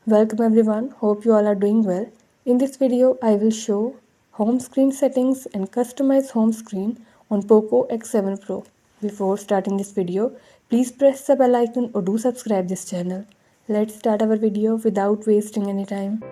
Welcome everyone, hope you all are doing well. In this video, I will show home screen settings and customize home screen on POCO X7 Pro. Before starting this video, please press the bell icon or do subscribe this channel. Let's start our video without wasting any time.